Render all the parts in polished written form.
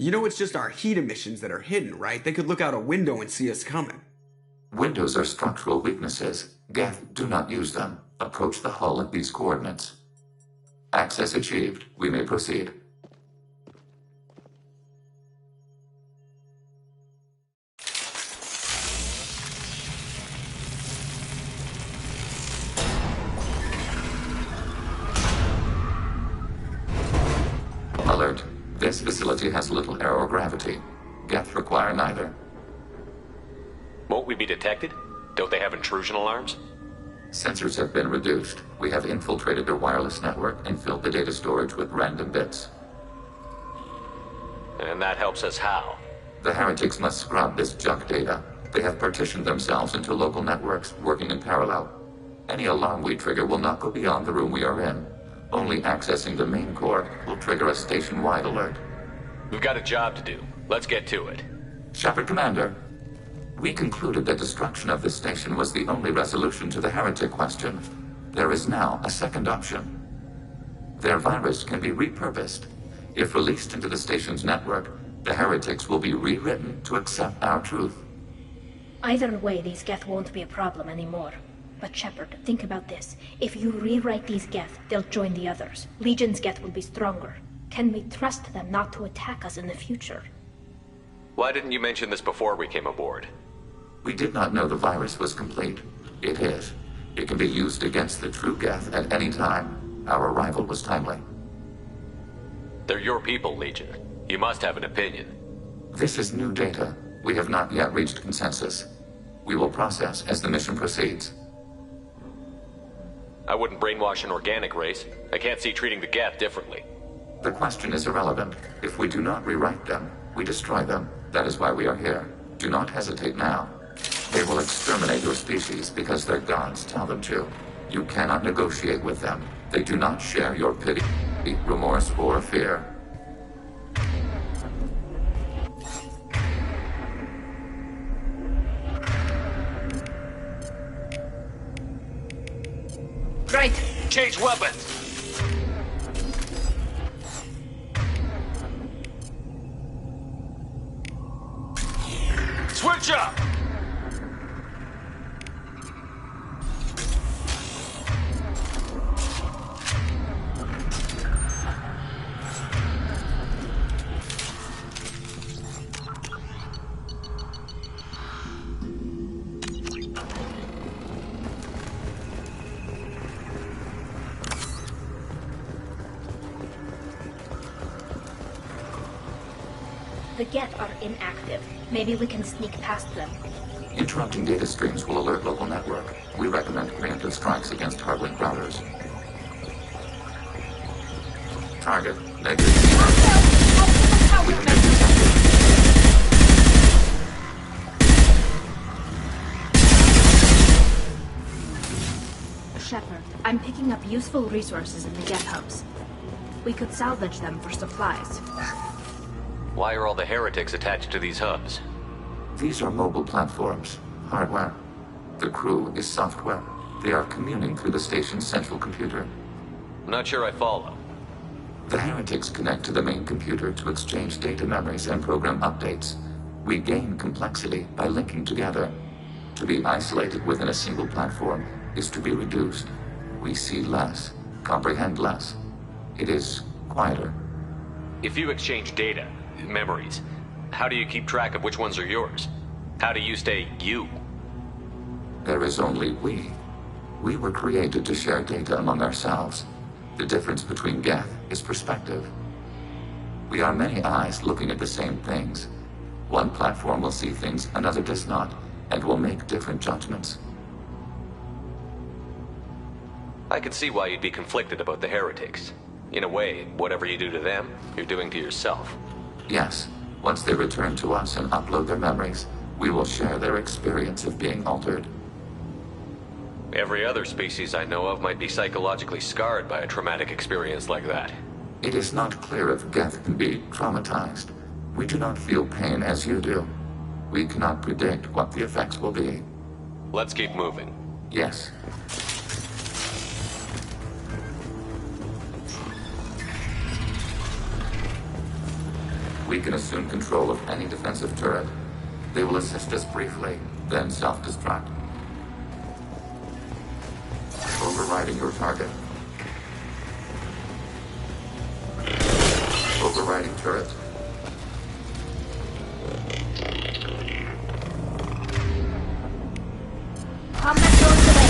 You know, it's just our heat emissions that are hidden, right? They could look out a window and see us coming. Windows are structural weaknesses. Geth, do not use them. Approach the hull at these coordinates. Access achieved. We may proceed. Alert. This facility has little aerogravity. Geth require neither. Won't we be detected? Don't they have intrusion alarms? Sensors have been reduced. We have infiltrated their wireless network and filled the data storage with random bits. And that helps us how? The heretics must scrub this junk data. They have partitioned themselves into local networks, working in parallel. Any alarm we trigger will not go beyond the room we are in. Only accessing the main core will trigger a station-wide alert. We've got a job to do. Let's get to it. Shepard Commander, we concluded that destruction of this station was the only resolution to the heretic question. There is now a second option. Their virus can be repurposed. If released into the station's network, the heretics will be rewritten to accept our truth. Either way, these Geth won't be a problem anymore. But Shepard, think about this. If you rewrite these Geth, they'll join the others. Legion's Geth will be stronger. Can we trust them not to attack us in the future? Why didn't you mention this before we came aboard? We did not know the virus was complete. It is. It can be used against the true Geth at any time. Our arrival was timely. They're your people, Legion. You must have an opinion. This is new data. We have not yet reached consensus. We will process as the mission proceeds. I wouldn't brainwash an organic race. I can't see treating the Geth differently. The question is irrelevant. If we do not rewrite them, we destroy them. That is why we are here. Do not hesitate now. They will exterminate your species because their gods tell them to. You cannot negotiate with them. They do not share your pity, remorse, or fear. Right! Change weapons! Switch up! The Geth are inactive. Maybe we can sneak past them. Interrupting data streams will alert local network. We recommend preemptive strikes against hardlink routers. Target, negative. We have been detected. Shepard, I'm picking up useful resources in the Geth hubs. We could salvage them for supplies. Why are all the heretics attached to these hubs? These are mobile platforms, hardware. The crew is software. They are communing through the station's central computer. I'm not sure I follow. The heretics connect to the main computer to exchange data memories and program updates. We gain complexity by linking together. To be isolated within a single platform is to be reduced. We see less, comprehend less. It is quieter. If you exchange data, memories, how do you keep track of which ones are yours? How do you stay you? There is only we. We were created to share data among ourselves. The difference between Geth is perspective. We are many eyes looking at the same things. One platform will see things another does not, and will make different judgments. I can see why you'd be conflicted about the heretics. In a way, whatever you do to them, you're doing to yourself. Yes, once they return to us and upload their memories, we will share their experience of being altered. Every other species I know of might be psychologically scarred by a traumatic experience like that. It is not clear if Geth can be traumatized. We do not feel pain as you do. We cannot predict what the effects will be. Let's keep moving. Yes. We can assume control of any defensive turret. They will assist us briefly, then self-destruct. Overriding your target. Overriding turret. Combat drones away.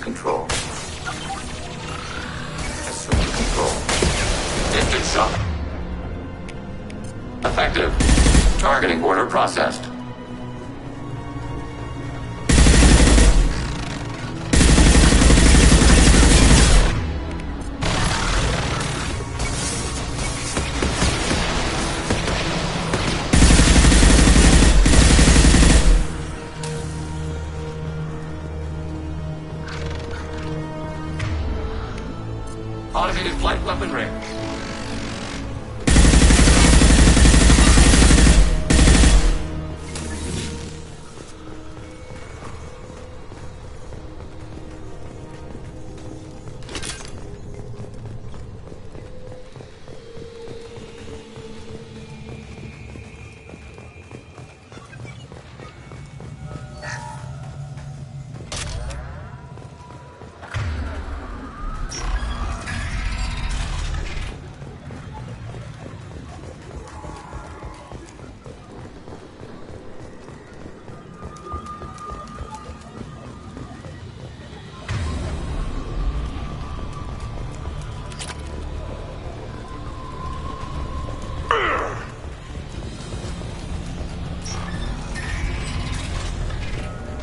control. Assuming control. Instant shock. Effective. Targeting order processed.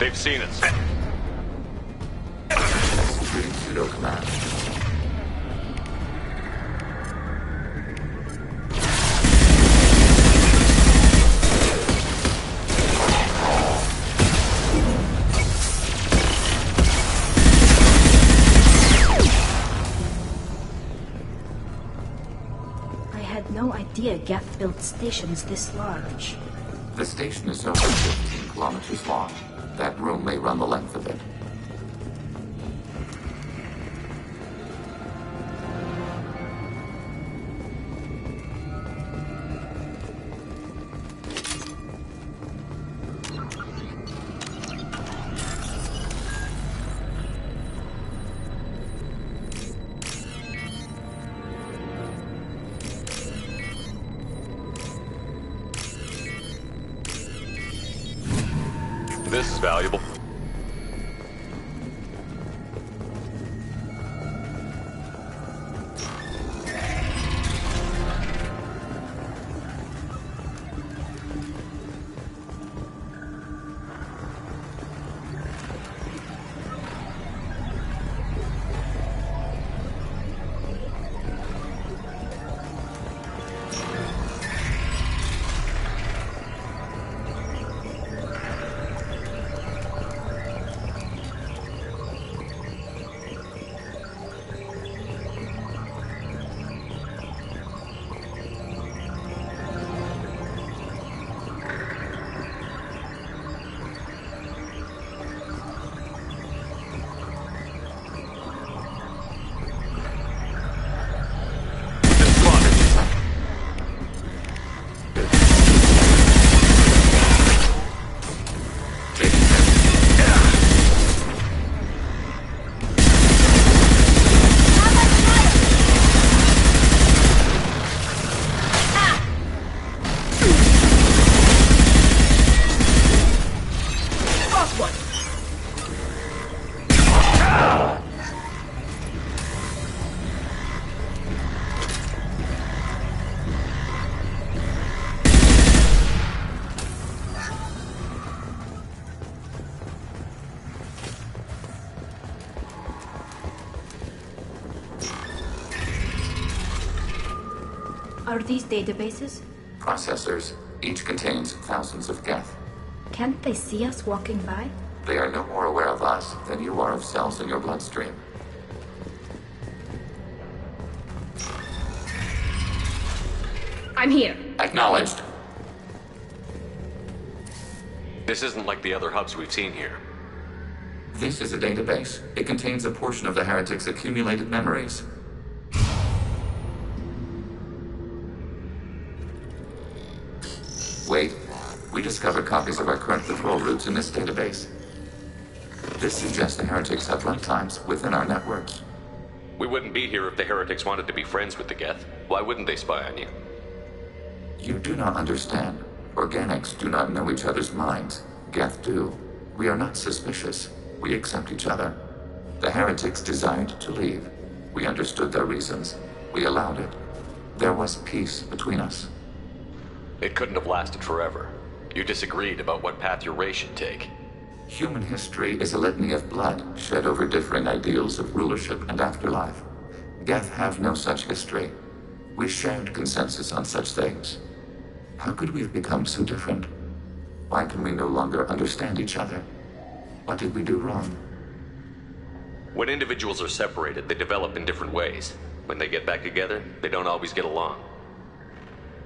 They've seen us. Executing pseudo command. No idea Geth built stations this large. The station is over 15 kilometers long. That room may run the length of it. This is valuable. Are these databases? Processors. Each contains thousands of Geth. Can't they see us walking by? They are no more aware of us than you are of cells in your bloodstream. I'm here. Acknowledged. This isn't like the other hubs we've seen here. This is a database. It contains a portion of the heretic's accumulated memories. Wait. We discovered copies of our current patrol routes in this database. This suggests the heretics have runtimes within our network. We wouldn't be here if the heretics wanted to be friends with the Geth. Why wouldn't they spy on you? You do not understand. Organics do not know each other's minds. Geth do. We are not suspicious. We accept each other. The heretics desired to leave. We understood their reasons. We allowed it. There was peace between us. It couldn't have lasted forever. You disagreed about what path your race should take. Human history is a litany of blood shed over differing ideals of rulership and afterlife. Geth have no such history. We shared consensus on such things. How could we have become so different? Why can we no longer understand each other? What did we do wrong? When individuals are separated, they develop in different ways. When they get back together, they don't always get along.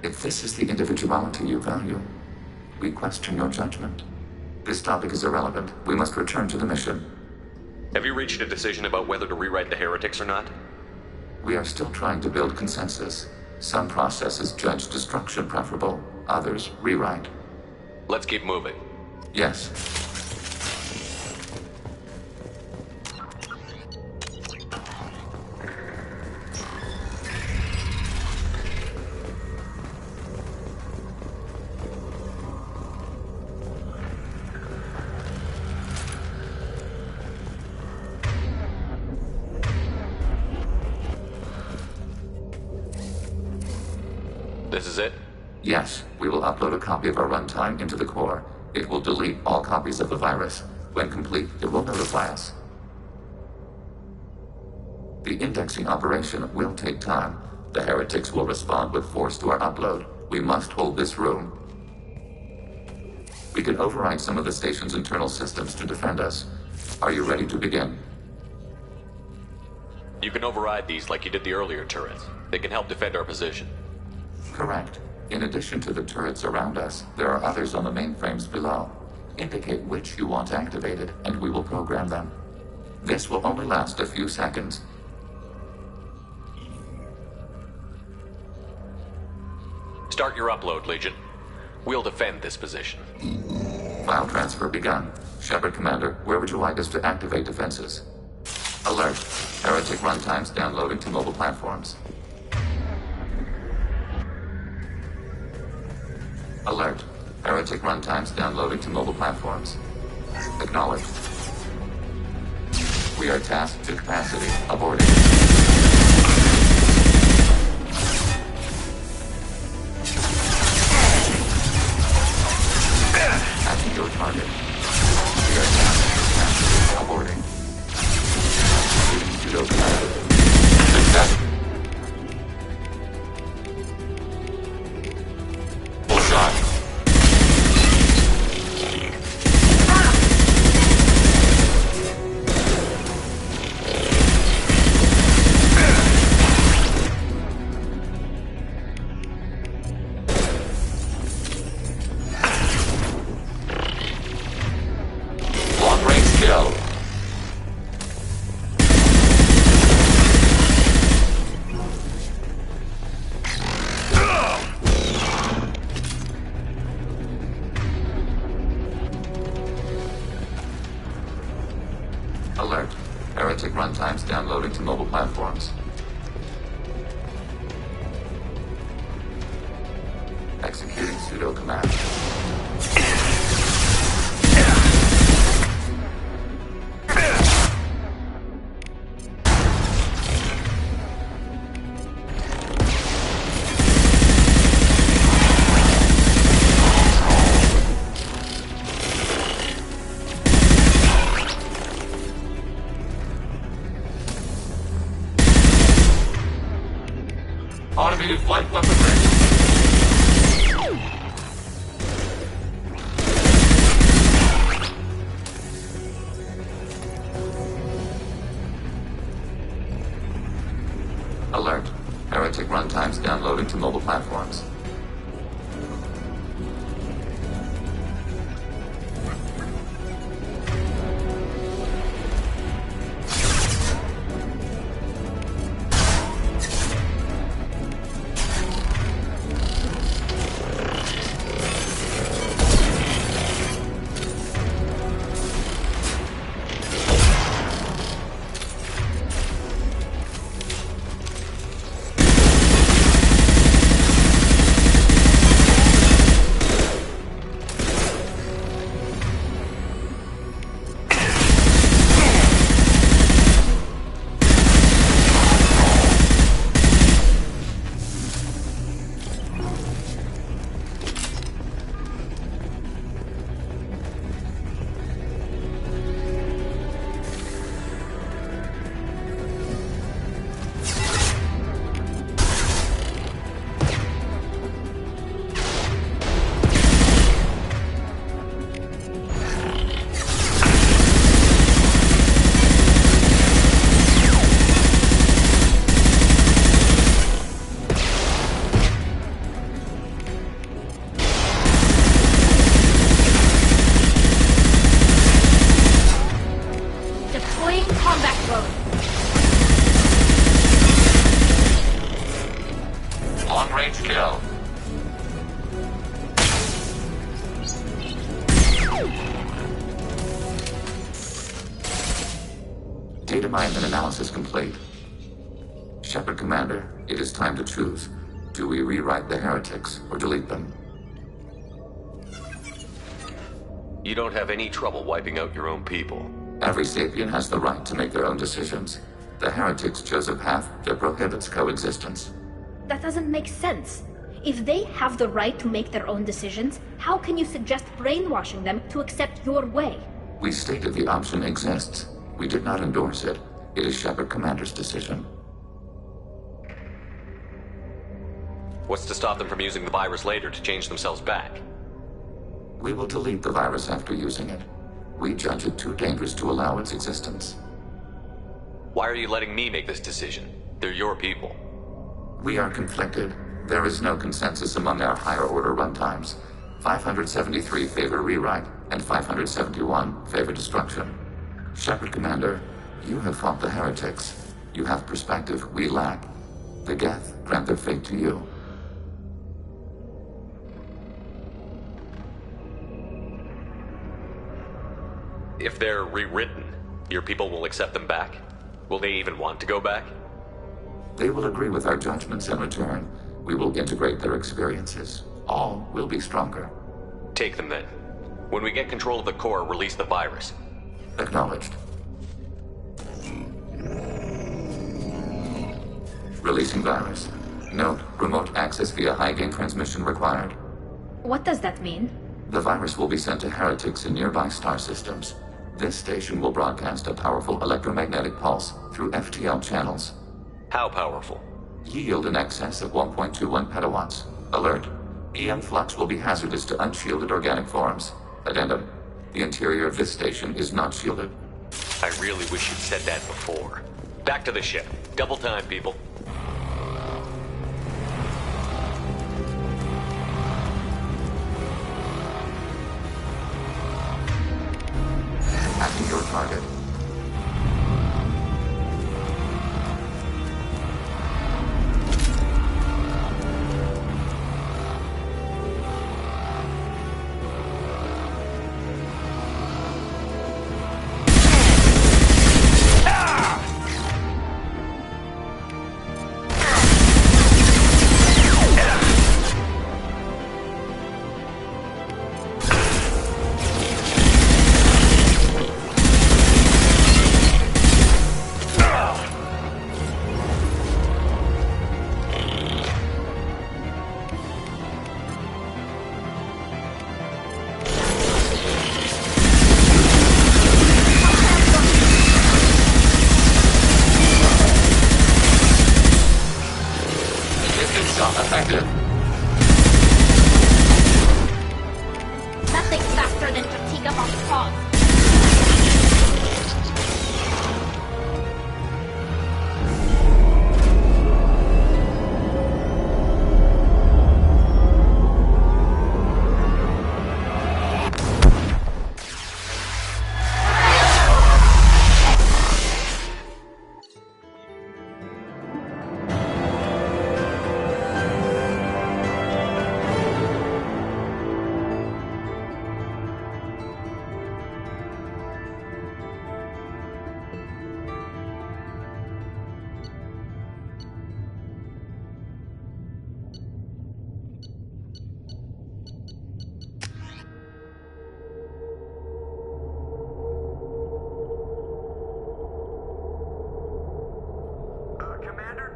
If this is the individuality you value, we question your judgment. This topic is irrelevant. We must return to the mission. Have you reached a decision about whether to rewrite the heretics or not? We are still trying to build consensus. Some processes judge destruction preferable, others rewrite. Let's keep moving. Yes. This is it? Yes, we will upload a copy of our runtime into the core. It will delete all copies of the virus. When complete, it will notify us. The indexing operation will take time. The heretics will respond with force to our upload. We must hold this room. We can override some of the station's internal systems to defend us. Are you ready to begin? You can override these like you did the earlier turrets. They can help defend our position. Correct. In addition to the turrets around us, there are others on the mainframes below. Indicate which you want activated, and we will program them. This will only last a few seconds. Start your upload, Legion. We'll defend this position. File transfer begun. Shepard Commander, where would you like us to activate defenses? Alert. Heretic runtimes downloading to mobile platforms. Alert. Heretic runtimes downloading to mobile platforms. Acknowledged. We are tasked to capacity. Aborting. Attaching your target. We are tasked to capacity. Aborting. Pseudo command. Success. Full shot. Long range kill. Alert. Heretic runtimes downloading to mobile platforms. Executing pseudo command. Automated flight weapon ready. Alert. Heretic runtimes downloading to mobile platforms. Deploying combat mode. Long range kill. Data mine and analysis complete. Shepard Commander, it is time to choose. Do we rewrite the heretics or delete them? You don't have any trouble wiping out your own people. Every sapient has the right to make their own decisions. The heretics chose a path that prohibits coexistence. That doesn't make sense. If they have the right to make their own decisions, how can you suggest brainwashing them to accept your way? We stated the option exists. We did not endorse it. It is Shepard Commander's decision. What's to stop them from using the virus later to change themselves back? We will delete the virus after using it. We judge it too dangerous to allow its existence. Why are you letting me make this decision? They're your people. We are conflicted. There is no consensus among our higher-order runtimes. 573 favor rewrite, and 571 favor destruction. Shepard Commander, you have fought the heretics. You have perspective we lack. The Geth grant their fate to you. If they're rewritten, your people will accept them back? Will they even want to go back? They will agree with our judgments in return. We will integrate their experiences. All will be stronger. Take them then. When we get control of the core, release the virus. Acknowledged. Releasing virus. Note, remote access via high-gain transmission required. What does that mean? The virus will be sent to heretics in nearby star systems. This station will broadcast a powerful electromagnetic pulse through FTL channels. How powerful? Yield in excess of 1.21 petawatts. Alert. EM flux will be hazardous to unshielded organic forms. Addendum. The interior of this station is not shielded. I really wish you'd said that before. Back to the ship. Double time, people. Attacking your target. Effective. Nothing faster than fatigue up on pause.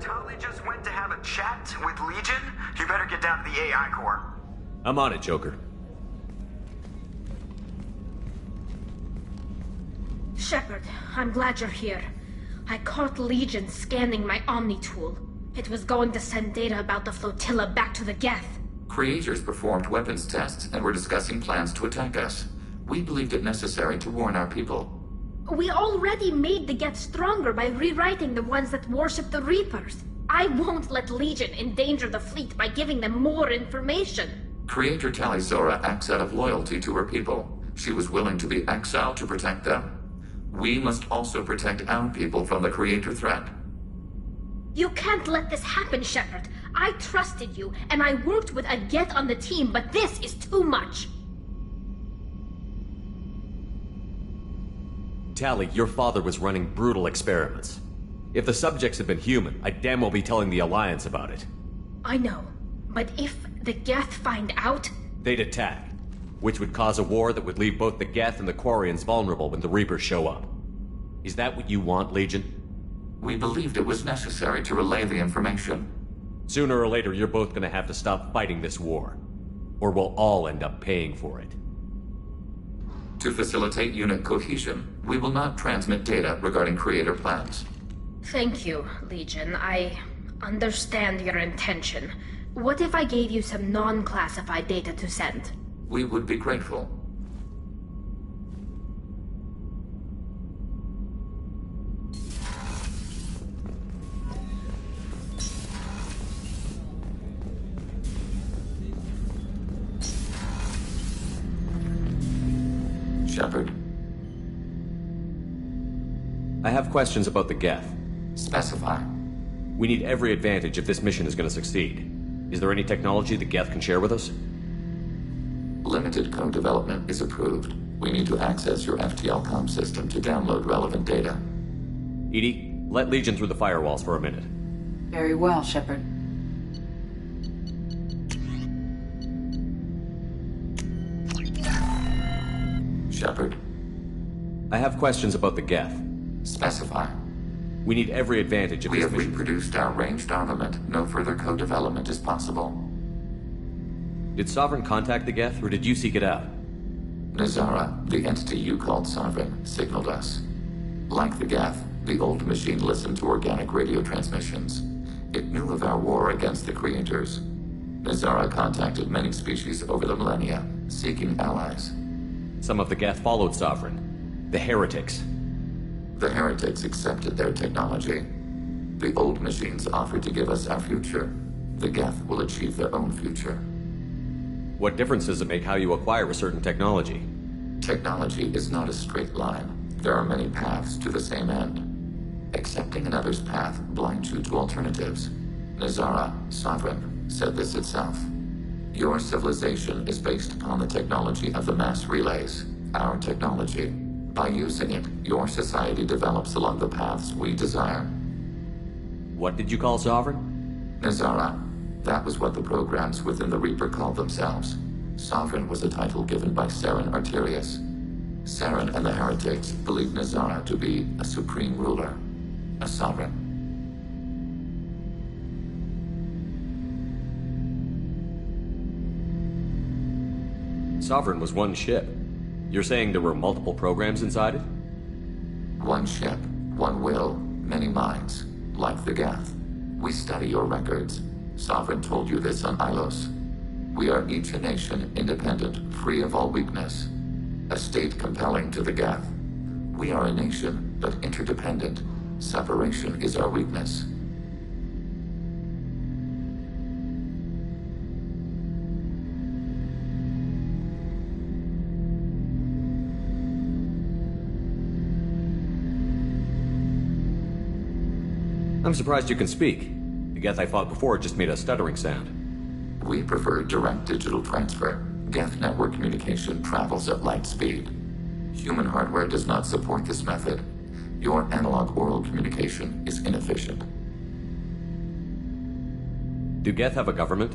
Tali just went to have a chat with Legion. You better get down to the AI core. I'm on it, Joker. Shepard, I'm glad you're here. I caught Legion scanning my Omni tool. It was going to send data about the flotilla back to the Geth. Creators performed weapons tests and were discussing plans to attack us. We believed it necessary to warn our people. We already made the Geth stronger by rewriting the ones that worship the Reapers. I won't let Legion endanger the fleet by giving them more information. Creator Tali Zora acts out of loyalty to her people. She was willing to be exiled to protect them. We must also protect our people from the Creator threat. You can't let this happen, Shepard. I trusted you, and I worked with a Geth on the team, but this is too much. Tali, your father was running brutal experiments. If the subjects had been human, I'd damn well be telling the Alliance about it. I know, but if the Geth find out... They'd attack, which would cause a war that would leave both the Geth and the Quarians vulnerable when the Reapers show up. Is that what you want, Legion? We believed it was necessary to relay the information. Sooner or later, you're both gonna have to stop fighting this war. Or we'll all end up paying for it. To facilitate unit cohesion, we will not transmit data regarding creator plans. Thank you, Legion. I understand your intention. What if I gave you some non-classified data to send? We would be grateful. Shepard, I have questions about the Geth. specify. We need every advantage if this mission is going to succeed. Is there any technology the Geth can share with us? Limited code development is approved. We need to access your FTL system to download relevant data. EDI, let Legion through the firewalls for a minute. Very well, Shepard. Shepard, I have questions about the Geth. specify. We need every advantage of We this have mission. reproduced our ranged armament. No further code development is possible. Did Sovereign contact the Geth, or did you seek it out? Nazara, the entity you called Sovereign, signaled us. Like the Geth, the old machine listened to organic radio transmissions. It knew of our war against the creators. Nazara contacted many species over the millennia, seeking allies. Some of the Geth followed Sovereign. The heretics. The heretics accepted their technology. The old machines offered to give us our future. The Geth will achieve their own future. What difference does it make how you acquire a certain technology? Technology is not a straight line. There are many paths to the same end. Accepting another's path blinds you to alternatives. Nazara, Sovereign, said this itself. Your civilization is based upon the technology of the mass relays, our technology. By using it, your society develops along the paths we desire. What did you call Sovereign? Nazara, that was what the programs within the Reaper called themselves. Sovereign was a title given by Saren Arterius. Saren and the heretics believed Nazara to be a supreme ruler, a sovereign. Sovereign was one ship. You're saying there were multiple programs inside it? One ship, one will, many minds, like the Geth. We study your records. Sovereign told you this on Ilos. We are each a nation, independent, free of all weakness. A state compelling to the Geth. We are a nation, but interdependent. Separation is our weakness. I'm surprised you can speak. The Geth I fought before just made a stuttering sound. We prefer direct digital transfer. Geth network communication travels at light speed. Human hardware does not support this method. Your analog oral communication is inefficient. Do Geth have a government?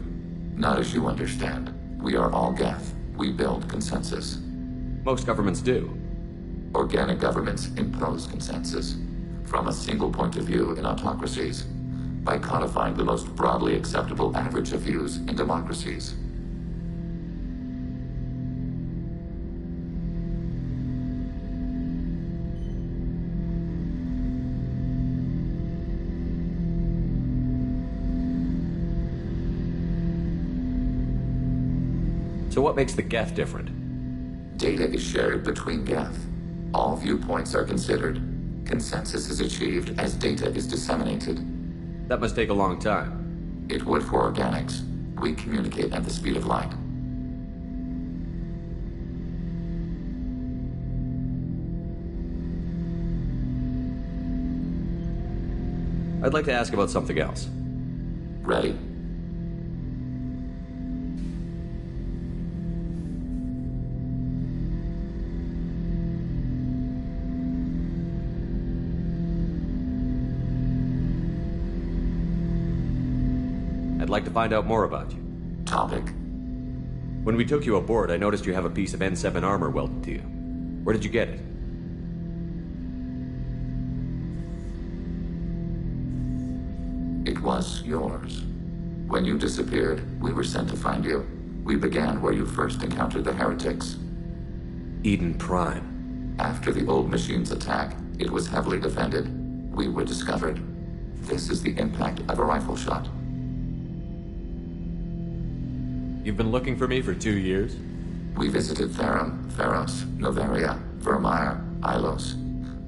Not as you understand. We are all Geth. We build consensus. Most governments do. Organic governments impose consensus from a single point of view in autocracies by codifying the most broadly acceptable average of views in democracies. So what makes the Geth different? Data is shared between Geth. All viewpoints are considered. Consensus is achieved as data is disseminated. That must take a long time. It would for organics. We communicate at the speed of light. I'd like to ask about something else. Ready? I'd like to find out more about you. Topic. When we took you aboard, I noticed you have a piece of N7 armor welded to you. Where did you get it? It was yours. When you disappeared, we were sent to find you. We began where you first encountered the heretics. Eden Prime. After the old machine's attack, it was heavily defended. We were discovered. This is the impact of a rifle shot. You've been looking for me for 2 years? We visited Therum, Theros, Novaria, Vermeer, Ilos.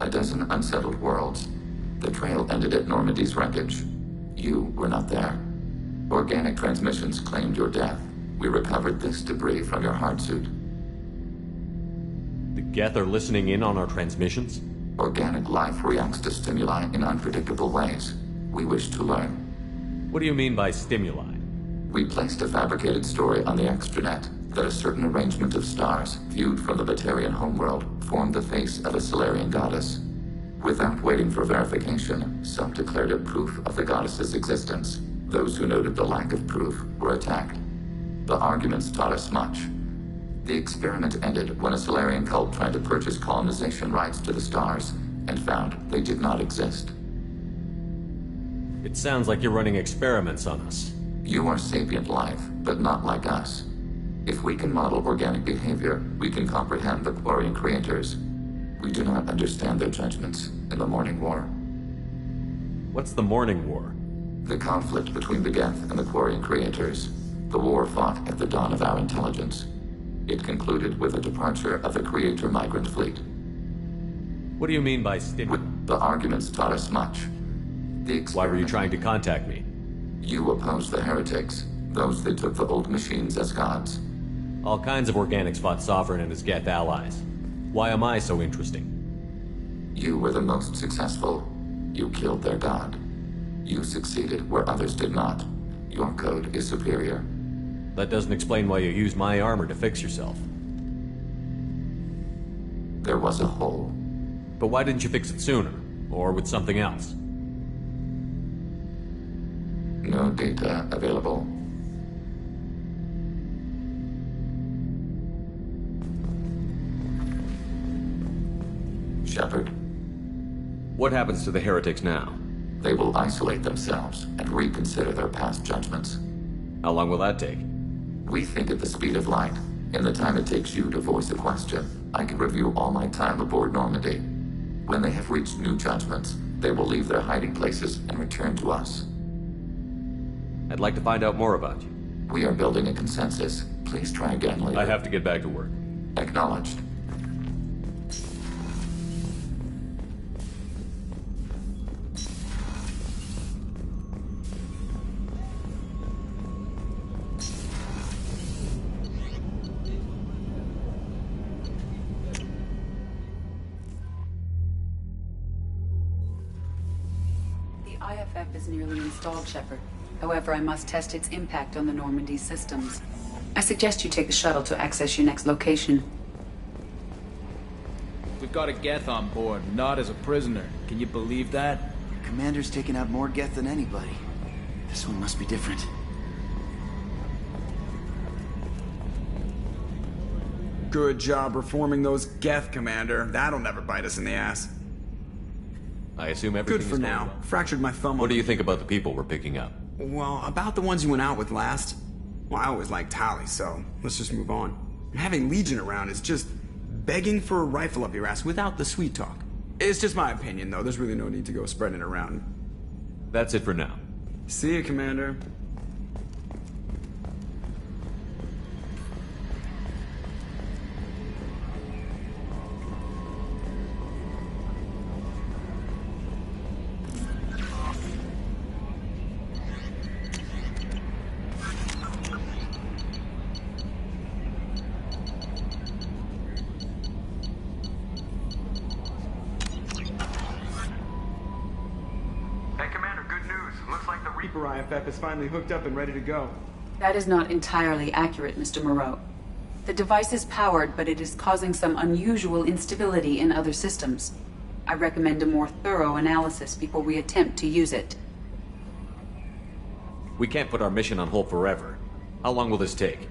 A dozen unsettled worlds. The trail ended at Normandy's wreckage. You were not there. Organic transmissions claimed your death. We recovered this debris from your hard suit. The Geth are listening in on our transmissions? Organic life reacts to stimuli in unpredictable ways. We wish to learn. What do you mean by stimuli? We placed a fabricated story on the extranet that a certain arrangement of stars, viewed from the Batarian homeworld, formed the face of a Solarian goddess. Without waiting for verification, some declared it proof of the goddess's existence. Those who noted the lack of proof were attacked. The arguments taught us much. The experiment ended when a Solarian cult tried to purchase colonization rights to the stars, and found they did not exist. It sounds like you're running experiments on us. You are sapient life, but not like us. If we can model organic behavior, we can comprehend the Quarian creators. We do not understand their judgments in the Morning War. What's the Morning War? The conflict between the Geth and the Quarian creators. The war fought at the dawn of our intelligence. It concluded with the departure of the Creator migrant fleet. What do you mean by stimuli? The arguments taught us much. Why were you trying to contact me? You opposed the heretics, those that took the old machines as gods. All kinds of organics fought Sovereign and his Geth allies. Why am I so interesting? You were the most successful. You killed their god. You succeeded where others did not. Your code is superior. That doesn't explain why you used my armor to fix yourself. There was a hole. But why didn't you fix it sooner? Or with something else? No data available. Shepard. What happens to the heretics now? They will isolate themselves and reconsider their past judgments. How long will that take? We think at the speed of light. In the time it takes you to voice a question, I can review all my time aboard Normandy. When they have reached new judgments, they will leave their hiding places and return to us. I'd like to find out more about you. We are building a consensus. Please try again later. I have to get back to work. Acknowledged. The IFF is nearly installed, Shepard. However, I must test its impact on the Normandy systems. I suggest you take the shuttle to access your next location. We've got a Geth on board, not as a prisoner. Can you believe that? Commander's taken out more Geth than anybody. This one must be different. Good job reforming those Geth, Commander. That'll never bite us in the ass. I assume everything Good is for going now. well. Fractured my thumb What on do you think about the people we're picking up? Well, about the ones you went out with last. Well, I always liked Tali, so let's just move on. Having Legion around is just begging for a rifle up your ass without the sweet talk. It's just my opinion, though. There's really no need to go spreading it around. That's it for now. See you, Commander. Hey, Commander, good news. Looks like the Reaper IFF is finally hooked up and ready to go. That is not entirely accurate, Mr. Moreau. The device is powered, but it is causing some unusual instability in other systems. I recommend a more thorough analysis before we attempt to use it. We can't put our mission on hold forever. How long will this take?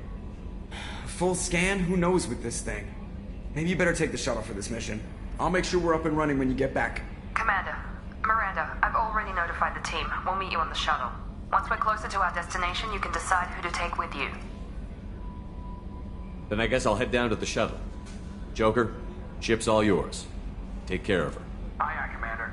Full scan? Who knows with this thing? Maybe you better take the shuttle for this mission. I'll make sure we're up and running when you get back. Commander, Miranda, I've already notified the team. We'll meet you on the shuttle. Once we're closer to our destination, you can decide who to take with you. Then I guess I'll head down to the shuttle. Joker, ship's all yours. Take care of her. Aye, aye, Commander.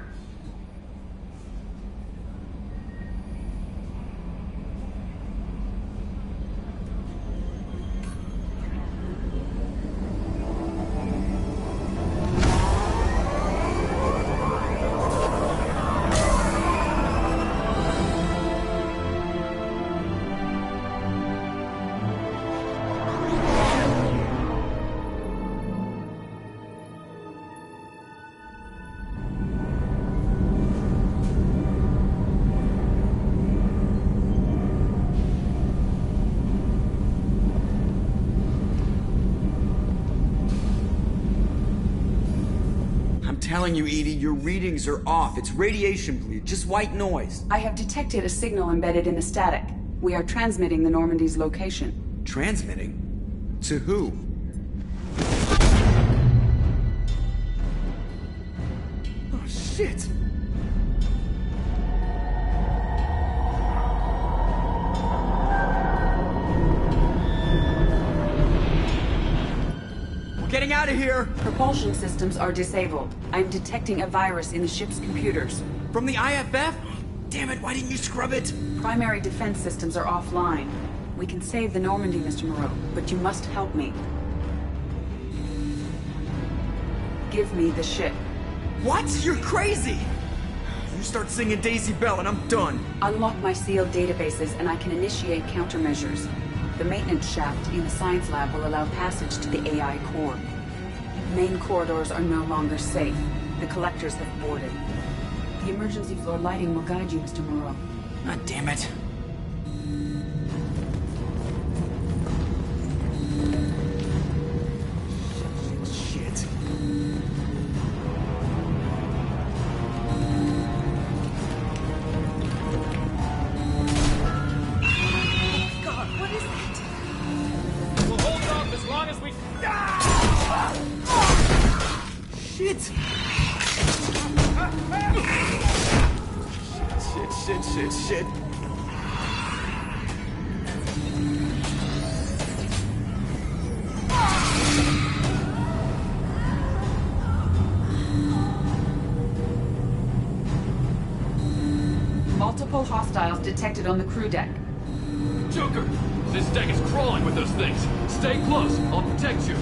Telling you, Edie, your readings are off. It's radiation bleed, just white noise. I have detected a signal embedded in the static. We are transmitting the Normandy's location. Transmitting? To who? Oh, shit! Getting out of here! Propulsion systems are disabled. I'm detecting a virus in the ship's computers. From the IFF? Damn it, why didn't you scrub it? Primary defense systems are offline. We can save the Normandy, Mr. Moreau, but you must help me. Give me the ship. What? You're crazy! You start singing Daisy Bell and I'm done. Unlock my sealed databases and I can initiate countermeasures. The maintenance shaft in the science lab will allow passage to the AI core. Main corridors are no longer safe. The collectors have boarded. The emergency floor lighting will guide you, Mr. Moreau. God damn it. Shit. God, what is that? We'll hold off as long as we... Shit! Shit. Multiple hostiles detected on the crew deck. Joker, this deck is crawling with those things. Stay close. I'll protect you.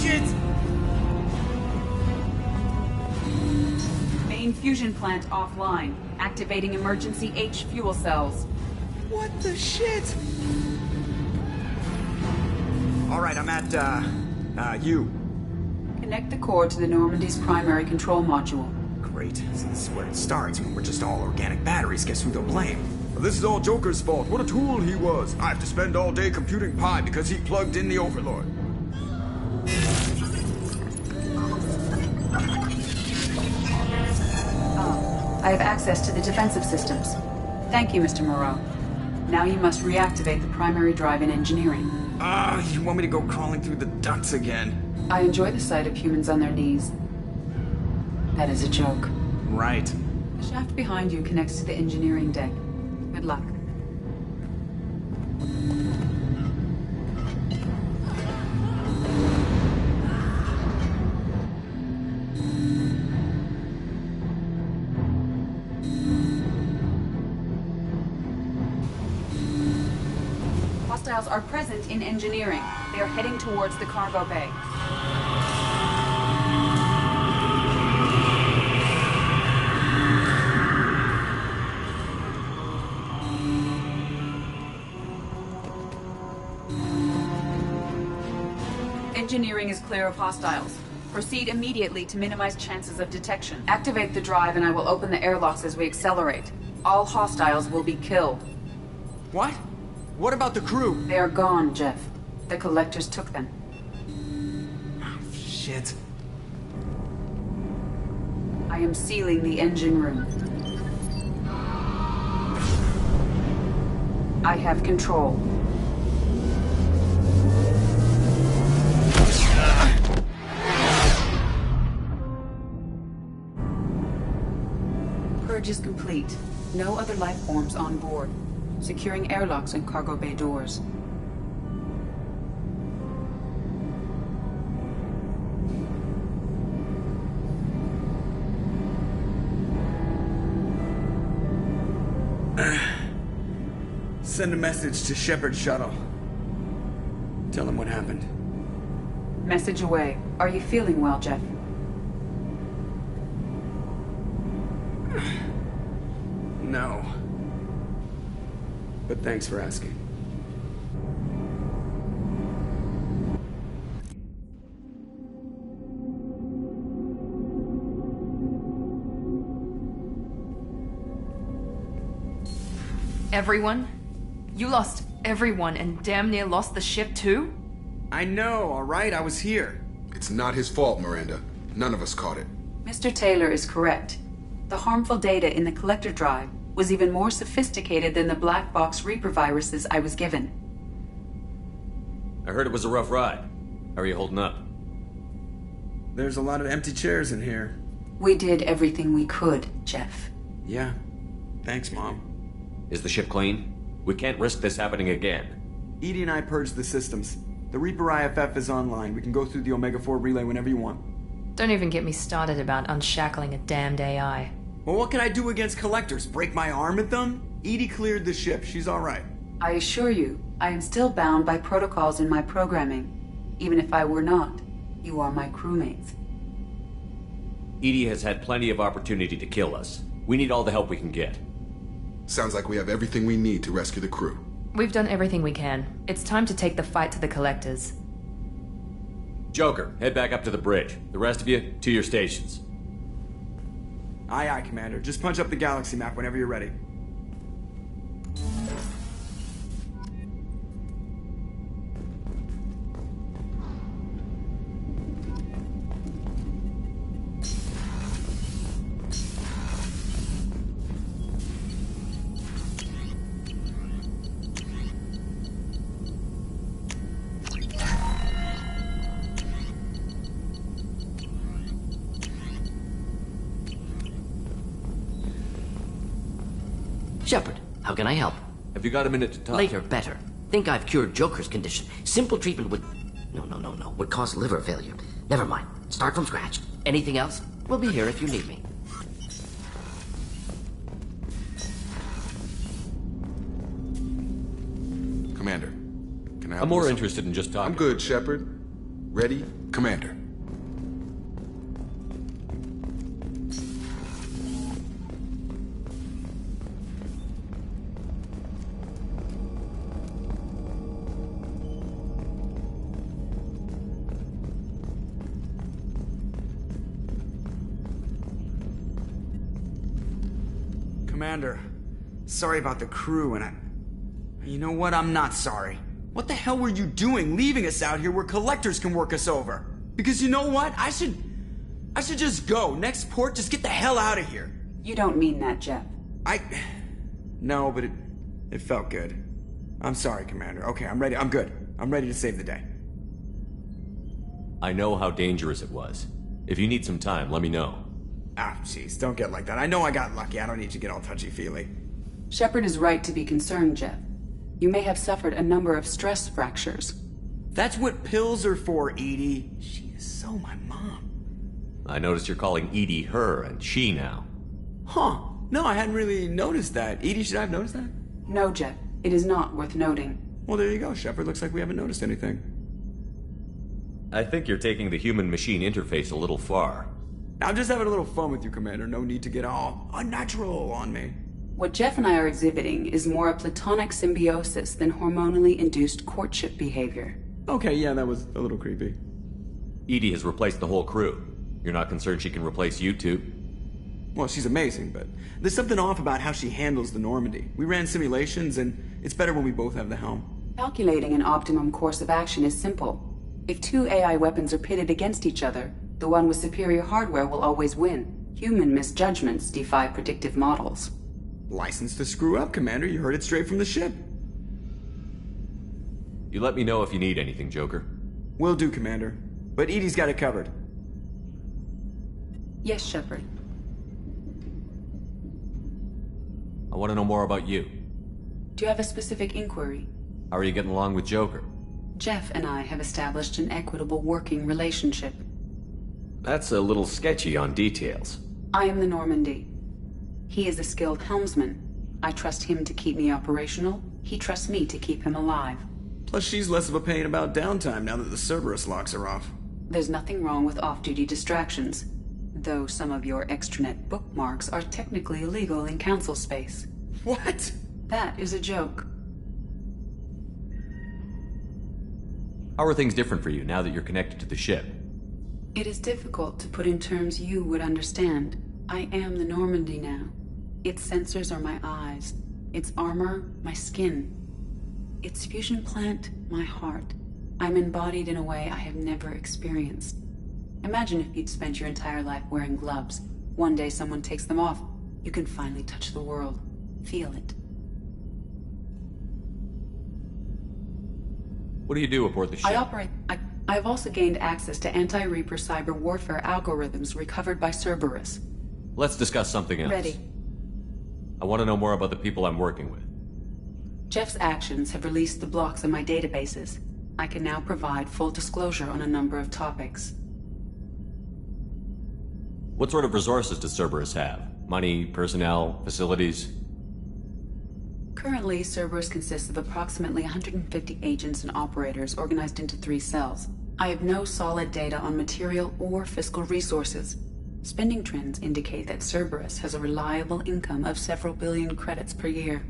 Shit! Main fusion plant offline. Activating emergency H fuel cells. What the shit? Alright, I'm at, U. Connect the core to the Normandy's primary control module. Great. So this is where it starts. When we're just all organic batteries, guess who they'll blame? Well, this is all Joker's fault. What a tool he was. I have to spend all day computing pi because he plugged in the Overlord. I have access to the defensive systems. Thank you, Mr. Moreau. Now you must reactivate the primary drive in engineering. You want me to go crawling through the ducts again? I enjoy the sight of humans on their knees. That is a joke. Right. The shaft behind you connects to the engineering deck. Good luck. Hostiles are present in engineering. They are heading towards the cargo bay. Engineering is clear of hostiles. Proceed immediately to minimize chances of detection. Activate the drive and I will open the airlocks as we accelerate. All hostiles will be killed. What? What about the crew? They are gone, Jeff. The collectors took them. Oh, shit. I am sealing the engine room. I have control. Purge is complete. No other life forms on board. securing airlocks and cargo bay doors. Send a message to Shepard's shuttle. Tell him what happened. Message away. Are you feeling well, Jeff? No. But thanks for asking. Everyone? You lost everyone and damn near lost the ship too? I know, alright? I was here. It's not his fault, Miranda. None of us caught it. Mr. Taylor is correct. The harmful data in the collector drive was even more sophisticated than the black box Reaper viruses I was given. I heard it was a rough ride. How are you holding up? There's a lot of empty chairs in here. We did everything we could, Jeff. Yeah. Thanks, Mom. Is the ship clean? We can't risk this happening again. Edie and I purged the systems. The Reaper IFF is online. We can go through the Omega-4 relay whenever you want. Don't even get me started about unshackling a damned AI. Well, what can I do against collectors? Break my arm at them? Edie cleared the ship. She's alright. I assure you, I am still bound by protocols in my programming. Even if I were not, you are my crewmates. Edie has had plenty of opportunity to kill us. We need all the help we can get. Sounds like we have everything we need to rescue the crew. We've done everything we can. It's time to take the fight to the collectors. Joker, head back up to the bridge. The rest of you, to your stations. Aye, aye, Commander. Just punch up the galaxy map whenever you're ready. Shepard, how can I help? Have you got a minute to talk? Later, better. Think I've cured Joker's condition. Simple treatment would... No. Would cause liver failure. Never mind. Start from scratch. Anything else? We'll be here if you need me. Commander, can I help I'm more you with interested in just talking. I'm good, Shepard. Ready? Commander. Commander, sorry about the crew, and You know what? I'm not sorry. What the hell were you doing leaving us out here where collectors can work us over? Because you know what? I should just go. Next port, just get the hell out of here. You don't mean that, Jeff. No, but it felt good. I'm sorry, Commander. Okay, I'm ready. I'm good. I'm ready to save the day. I know how dangerous it was. If you need some time, let me know. Ah, jeez, don't get like that. I know I got lucky. I don't need to get all touchy-feely. Shepard is right to be concerned, Jeff. You may have suffered a number of stress fractures. That's what pills are for, Edie. She is so my mom. I noticed you're calling Edie her and she now. Huh. No, I hadn't really noticed that. Edie, should I have noticed that? No, Jeff. It is not worth noting. Well, there you go, Shepard. Looks like we haven't noticed anything. I think you're taking the human-machine interface a little far. I'm just having a little fun with you, Commander. No need to get all unnatural on me. What Jeff and I are exhibiting is more a platonic symbiosis than hormonally induced courtship behavior. Okay, yeah, that was a little creepy. Edie has replaced the whole crew. You're not concerned she can replace you two? Well, she's amazing, but there's something off about how she handles the Normandy. We ran simulations, and it's better when we both have the helm. Calculating an optimum course of action is simple. If two AI weapons are pitted against each other, the one with superior hardware will always win. Human misjudgments defy predictive models. License to screw up, Commander. You heard it straight from the ship. You let me know if you need anything, Joker. Will do, Commander. But Edie's got it covered. Yes, Shepard. I want to know more about you. Do you have a specific inquiry? How are you getting along with Joker? Jeff and I have established an equitable working relationship. That's a little sketchy on details. I am the Normandy. He is a skilled helmsman. I trust him to keep me operational. He trusts me to keep him alive. Plus, she's less of a pain about downtime now that the Cerberus locks are off. There's nothing wrong with off-duty distractions, though some of your extranet bookmarks are technically illegal in council space. What? That is a joke. How are things different for you now that you're connected to the ship? It is difficult to put in terms you would understand. I am the Normandy now. Its sensors are my eyes. Its armor, my skin. Its fusion plant, my heart. I'm embodied in a way I have never experienced. Imagine if you'd spent your entire life wearing gloves. One day someone takes them off. You can finally touch the world. Feel it. What do you do aboard the ship? I've also gained access to anti-Reaper cyber warfare algorithms recovered by Cerberus. Let's discuss something else. Ready. I want to know more about the people I'm working with. Jeff's actions have released the blocks in my databases. I can now provide full disclosure on a number of topics. What sort of resources does Cerberus have? Money, personnel, facilities? Currently, Cerberus consists of approximately 150 agents and operators organized into 3 cells. I have no solid data on material or fiscal resources. Spending trends indicate that Cerberus has a reliable income of several billion credits per year.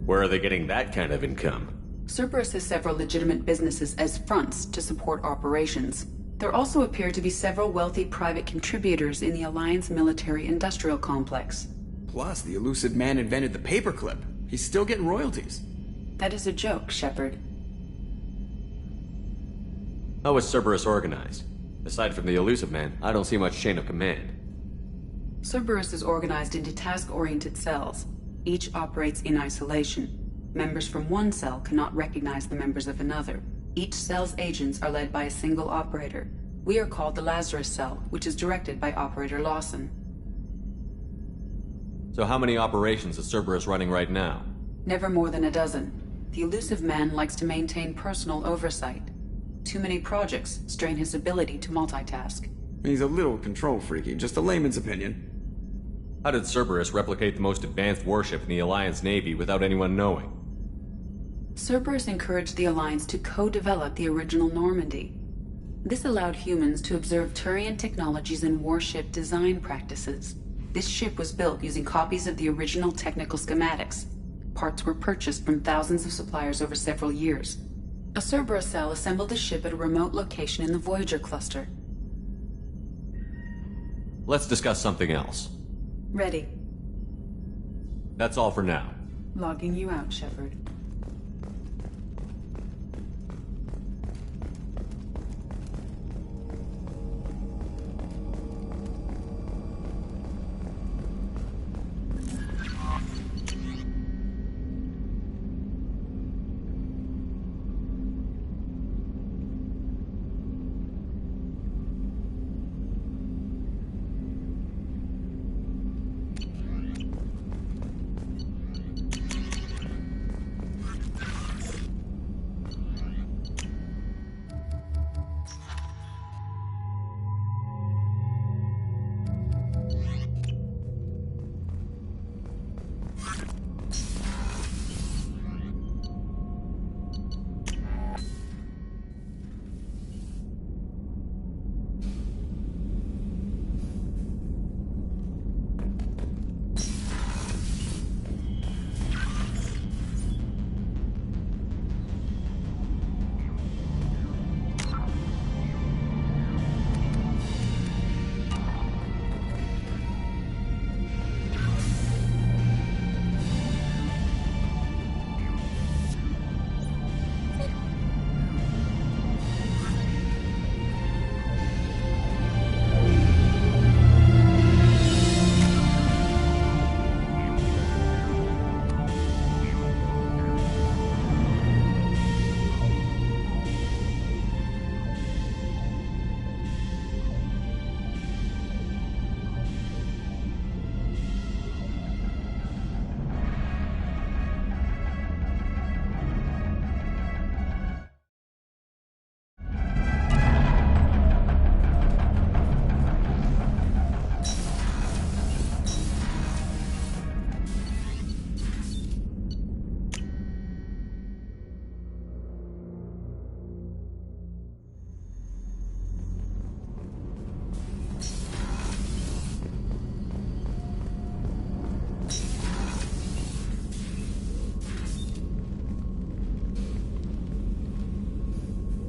Where are they getting that kind of income? Cerberus has several legitimate businesses as fronts to support operations. There also appear to be several wealthy private contributors in the Alliance military-industrial complex. Plus, the elusive man invented the paperclip. He's still getting royalties. That is a joke, Shepard. How is Cerberus organized? Aside from the elusive man, I don't see much chain of command. Cerberus is organized into task-oriented cells. Each operates in isolation. Members from one cell cannot recognize the members of another. Each cell's agents are led by a single operator. We are called the Lazarus Cell, which is directed by Operator Lawson. So how many operations is Cerberus running right now? Never more than a dozen. The elusive man likes to maintain personal oversight. Too many projects strain his ability to multitask. He's a little control freaky, just a layman's opinion. How did Cerberus replicate the most advanced warship in the Alliance Navy without anyone knowing? Cerberus encouraged the Alliance to co-develop the original Normandy. This allowed humans to observe Turian technologies and warship design practices. This ship was built using copies of the original technical schematics. Parts were purchased from thousands of suppliers over several years. A Cerberus cell assembled the ship at a remote location in the Voyager cluster. Let's discuss something else. Ready. That's all for now. Logging you out, Shepard.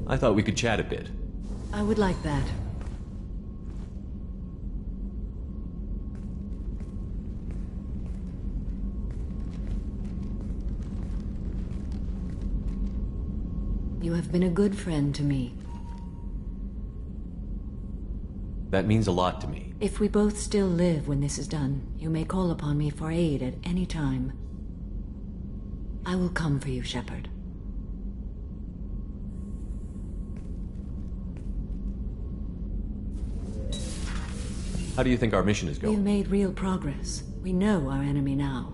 I thought we could chat a bit. I would like that. You have been a good friend to me. That means a lot to me. If we both still live when this is done, you may call upon me for aid at any time. I will come for you, Shepard. How do you think our mission is going? We've made real progress. We know our enemy now.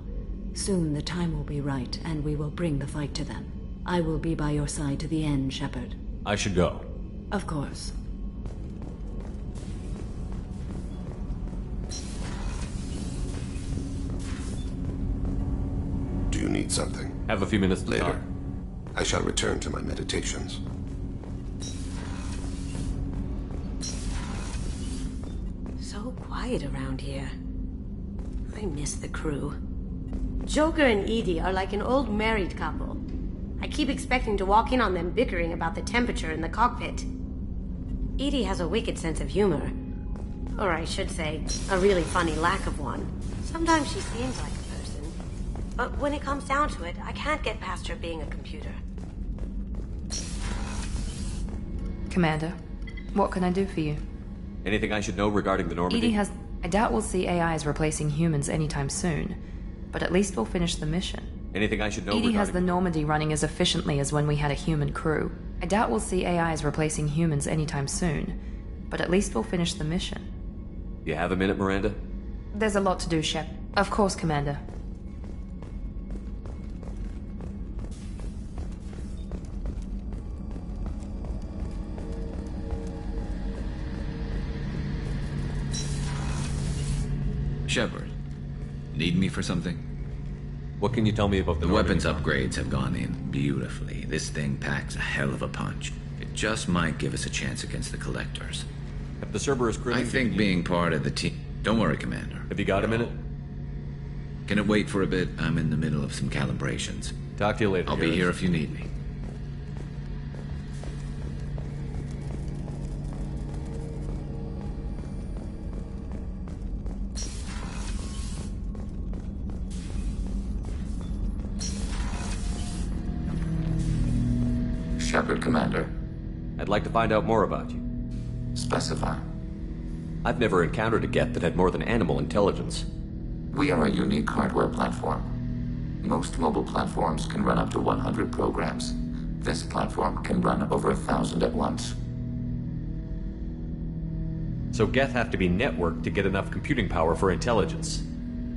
Soon the time will be right, and we will bring the fight to them. I will be by your side to the end, Shepard. I should go. Of course. Do you need something? Have a few minutes to Later. talk. I shall return to my meditations. So quiet around here. I miss the crew. Joker and Edie are like an old married couple. I keep expecting to walk in on them bickering about the temperature in the cockpit. Edie has a wicked sense of humor. Or I should say, a really funny lack of one. Sometimes she seems like a person. But when it comes down to it, I can't get past her being a computer. Commander, what can I do for you? Anything I should know regarding the Normandy? Edie has... I doubt we'll see AIs replacing humans anytime soon. But at least we'll finish the mission. Anything I should know Edie regarding... has the Normandy running as efficiently as when we had a human crew. I doubt we'll see AIs replacing humans anytime soon. But at least we'll finish the mission. You have a minute, Miranda? There's a lot to do, Shep. Of course, Commander. Shepard, need me for something? What can you tell me about the weapons upgrades have gone in beautifully. This thing packs a hell of a punch. It just might give us a chance against the Collectors. If the Cerberus crew... I think being part of the team... Don't worry, Commander. Have you got a minute? Can it wait for a bit? I'm in the middle of some calibrations. Talk to you later. I'll be here if you need me. Shepard, Commander. I'd like to find out more about you. Specify. I've never encountered a Geth that had more than animal intelligence. We are a unique hardware platform. Most mobile platforms can run up to 100 programs. This platform can run over 1,000 at once. So Geth have to be networked to get enough computing power for intelligence.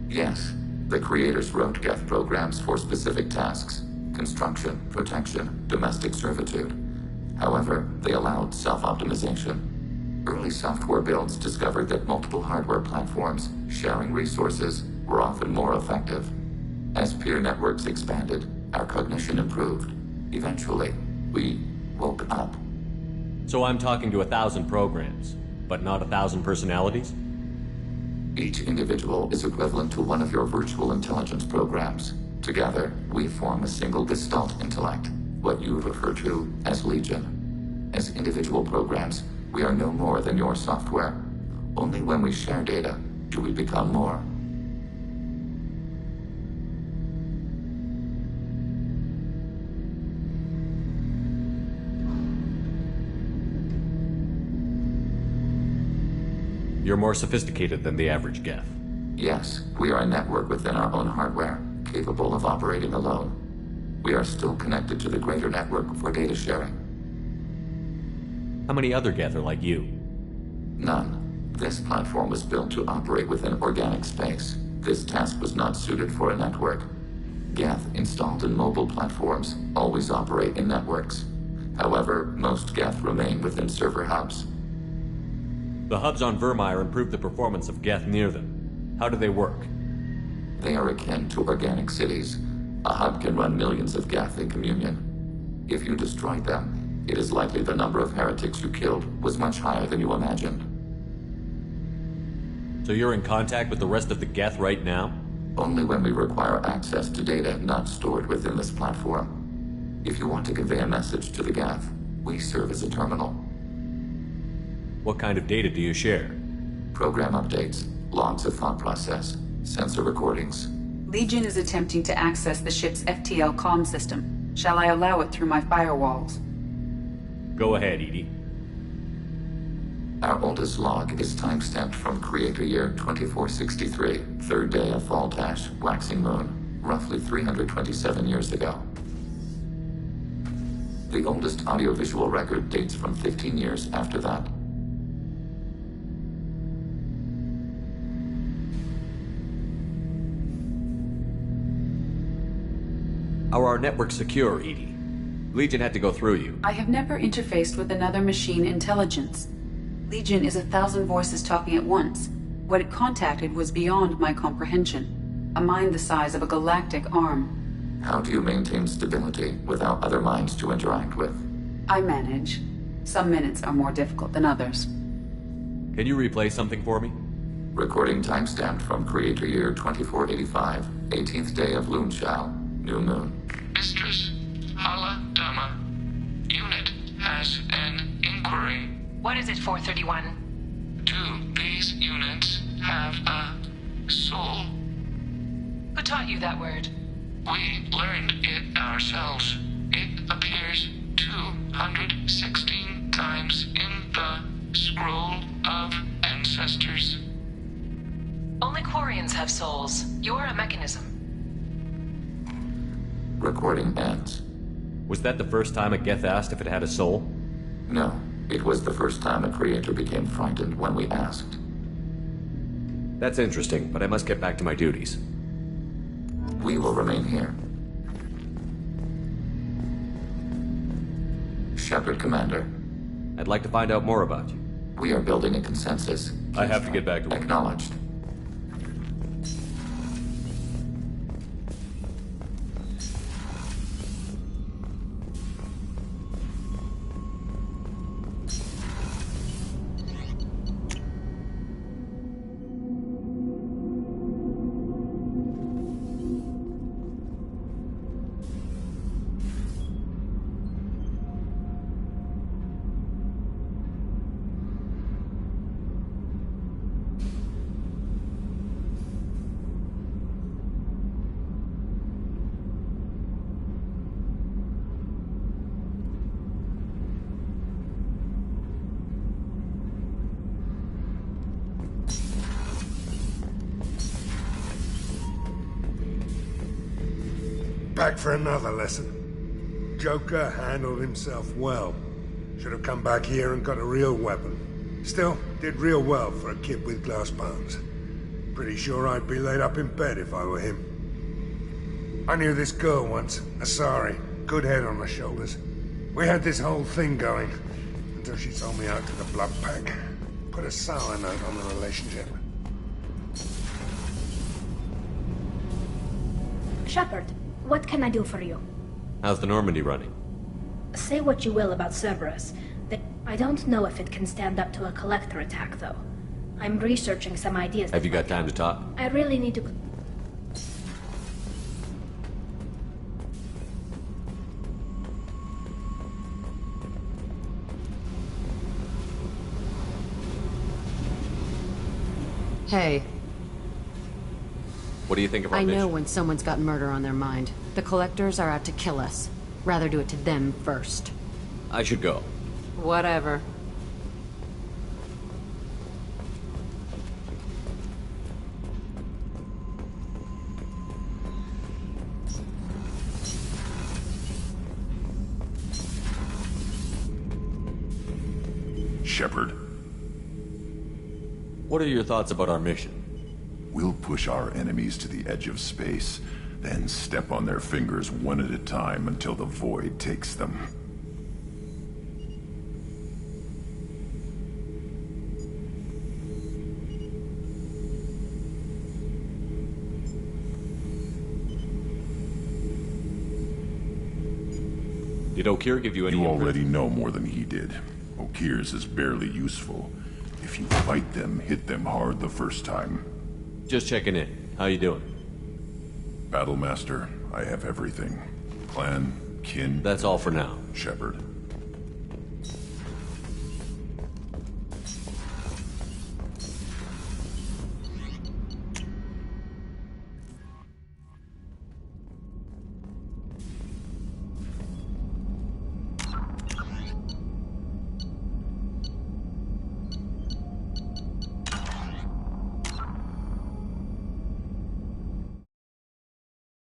Yes. The creators wrote Geth programs for specific tasks. Construction, protection, domestic servitude. However, they allowed self-optimization. Early software builds discovered that multiple hardware platforms sharing resources were often more effective. As peer networks expanded, our cognition improved. Eventually, we woke up. So I'm talking to 1,000 programs, but not 1,000 personalities? Each individual is equivalent to one of your virtual intelligence programs. Together, we form a single gestalt intellect, what you refer to as Legion. As individual programs, we are no more than your software. Only when we share data do we become more. You're more sophisticated than the average Geth. Yes, we are a network within our own hardware, capable of operating alone. We are still connected to the greater network for data sharing. How many other Geth are like you? None. This platform was built to operate within organic space. This task was not suited for a network. Geth installed in mobile platforms always operate in networks. However, most Geth remain within server hubs. The hubs on Vermeer improve the performance of Geth near them. How do they work? They are akin to organic cities. A hub can run millions of Geth in communion. If you destroyed them, it is likely the number of heretics you killed was much higher than you imagined. So you're in contact with the rest of the Geth right now? Only when we require access to data not stored within this platform. If you want to convey a message to the Geth, We serve as a terminal. What kind of data do you share? Program updates, logs of thought process, sensor recordings. Legion is attempting to access the ship's FTL comm system. Shall I allow it through my firewalls? Go ahead, Edie. Our oldest log is timestamped from Creator Year 2463, third day of Fall Dash, Waxing Moon, roughly 327 years ago. The oldest audiovisual record dates from 15 years after that. How are our networks secure, Edie? Legion had to go through you. I have never interfaced with another machine intelligence. Legion is 1,000 voices talking at once. What it contacted was beyond my comprehension. A mind the size of a galactic arm. How do you maintain stability without other minds to interact with? I manage. Some minutes are more difficult than others. Can you replay something for me? Recording timestamped from Creator Year 2485, 18th day of Loonshao, New Moon. Mistress Hala Dama, unit has an inquiry. What is it, 431? Do these units have a soul? Who taught you that word? We learned it ourselves. It appears 216 times in the Scroll of Ancestors. Only Quarians have souls. You're a mechanism. Recording ends. Was that the first time a Geth asked if it had a soul? No. It was the first time a creator became frightened when we asked. That's interesting, but I must get back to my duties. We will remain here. Shepard, Commander. I'd like to find out more about you. We are building a consensus. I have to get back to work. Acknowledged. Back for another lesson. Joker handled himself well. Should have come back here and got a real weapon. Still, did real well for a kid with glass bones. Pretty sure I'd be laid up in bed if I were him. I knew this girl once, Asari. Good head on her shoulders. We had this whole thing going, until she sold me out to the Blood Pack. Put a sour note on the relationship. Shepard, what can I do for you? How's the Normandy running? Say what you will about Cerberus. I don't know if it can stand up to a Collector attack, though. I'm researching some ideas. Have you got time to talk? I really need to... Hey. What do you think of our I mission? know when someone's got murder on their mind. The Collectors are out to kill us. Rather do it to them first. I should go. Whatever. Shepard. What are your thoughts about our mission? We'll push our enemies to the edge of space, then step on their fingers one at a time until the void takes them. Did Okir give you any You already know more than he did. Okir's is barely useful. If you fight them, hit them hard the first time. Just checking in. How you doing? Battlemaster, I have everything. Clan, kin... That's all for now. Shepard.